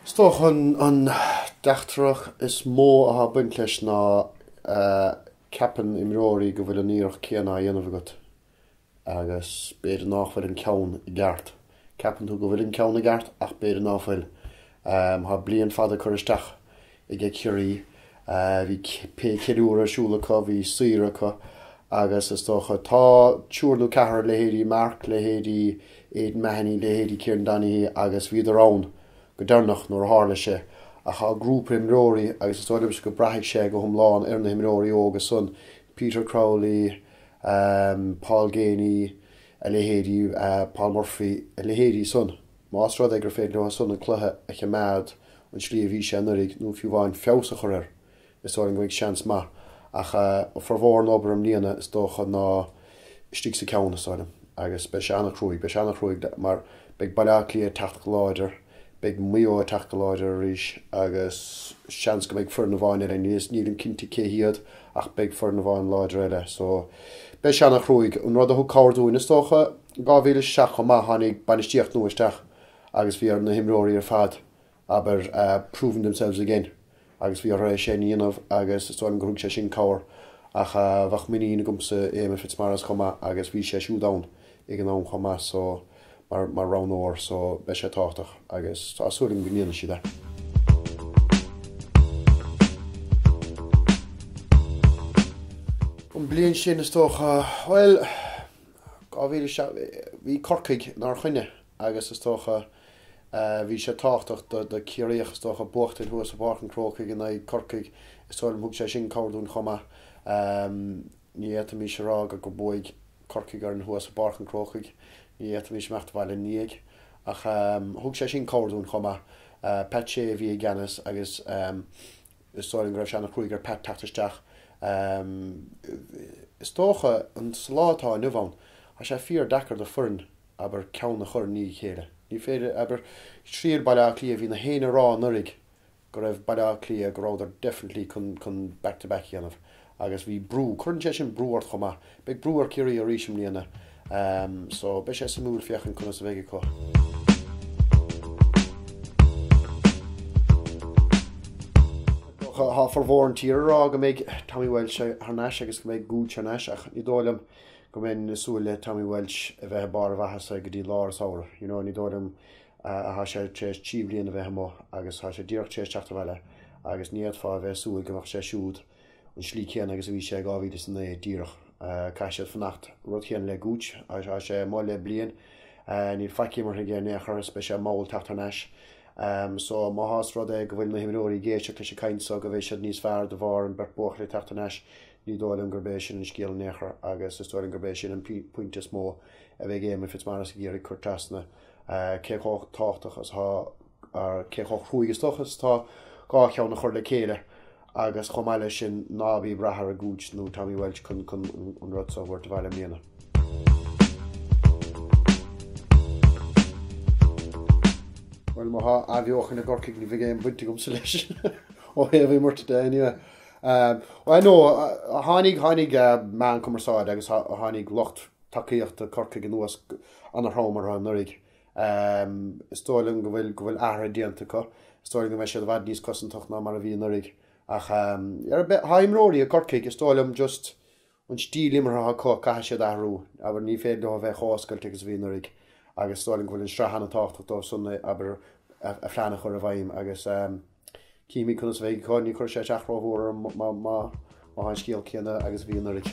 Stoch an dachtrach is mó a buint leis ná ceapan imreoirí go bhfuil an íoch céanna dhéanamh agat agus beidir nachfuil an ceann I gceart. Ceapan tú go bhfuil an ceann I gceart ach beidir nachfuil ha blian fada chuiristeach I gceith cuirí bhí ceadúra siúlacha bhí saoracha agus is stocha tá túrnú cethar lehéadí Mark lehéadí éad mehanní lehéadí Ciaran Donnahy agus bhí arán go darnach nóair hála sé a cha grúpa imreoirí agus is stoilm go braithigh sé go thomláin ar na imreoirí ógus son Peter Crowley, Paul Ganey, lehéadí Paul Murphy lehéadí son. Más rud gur féidir le son an cluthe a cheimad an slí a bhí sé nurig nó fiú bháin feabhsa chuir is stoilm go ag seans ma ach formhór obair am líana is dócha ná stig sa ceann is stoilm agus be sé annach rúig mar beag bailachlí a techt go láidir big mio a teach go láidir ríis agus seans go beag fur na bháin ar níos níl an cinnte céhiad ach beag fur na bháin láidir eile so be sé annach rúig an rud a thu cáirúin is tócha 2007 go maith tháinig banistíocht nuaisteach agus bhí ar na himreoirí ar fad aber proving themselves again agus bhí ar sé níanamh agus is stoilm go thug sé sin cáir ach bhach miní na gumsa éime Fitzmaras chuma agus bhí sé siúdán ag an am chuma so mar rán óir so be sé táchtach agus asúling gníana si de. An blion sin is tócha well bhí corcaig nar chuine agus is tócha bhí sé táchtach de ciaríoch is tócha buachtain thuas a barcan crocaig in é corcaig is tóilm thug sé sin cáirún chuma ní éta mí sé rá go buig corcaig ar an thuas a barcan crocaig ní éta mí mecht bhile níag ach thug sé sin cáirún chuma pet sé bhí ganas agus is tóilm go seanna chuig ar pet tachtasteach is tócha an slátá nuhain a sé fíor dechar de furn aber ceann na chur ní chéile. Ní féidir aber tríad bailachlí a bhí na héine rá nurig go raibh bailachlí a go ráidir definitely chun back-to-back dhéanamh agus bhí brú chuann sé sin brúart chuma beag brúar ciirí a ríisiom líana so be sé sa múl fiochan chun sa bhéige có. Tá formhór an tír rá go méid Tommy Welsh harneis agus go méid gúd harneis ach ní dóilm go mbeidh nasúla Tommy Welsh a bheith bar a bheithasa go dtí lár saoir. Ní dóilm a tha sé tréis tíomh bliana a bheith mó agus tha sé díreach tréis teachta bheile agus níiad fá bheith súil go bheith sé siúd an slí chéan agus a bhí sé 2009 díreach caiisiad fannacht rud chéan le gúd a sé má le blian ní feici mar ghé néchar be sé máil teachtarneis so má hás rud go bhfuil na himreoirí géisteach lei sé caint so go bhéh siad níos fearr de bhar an bert buach le teachtarneis ní dóilm gurbééis sin an scéal néchar agus is dóilm gurbééis sin an puinte mó a bheith éime Fitzmaras a géirí chuirtasna céchoch táchtach as ar céchoch chuig stochas tá gá cheann na chuir le céile agus chomáile sin nábí brethar a gúid nó Tommy Welsh chun an rud sa bhairt bhile miana. Well má a bhíoch in na gorcaig ní bhíh buinte gom sa leis ó hé bhí marta daine. Well nó tháinig man cumarsáid agus tháinig locht takeíocht a corcaig an nuas anar thomar an nurig. Stoilm go bhfuil ahra díanta có, stoilm go bheith sé bhhad níos cosantach ná mar a bhí nurig. Ach haimróí a corcaig is stoilm just an stíl imar có caiise ahrú, aber ní féidir do bheith chóscailt agus bhí nurig agus stoilm go bhfuil an strahanna táchtach dó sunna aber a phleanach chuir a bhaim agus cíimi chun bheith cáinní chuir sé teachráthúir má an scéal céanna agus bhí nurig.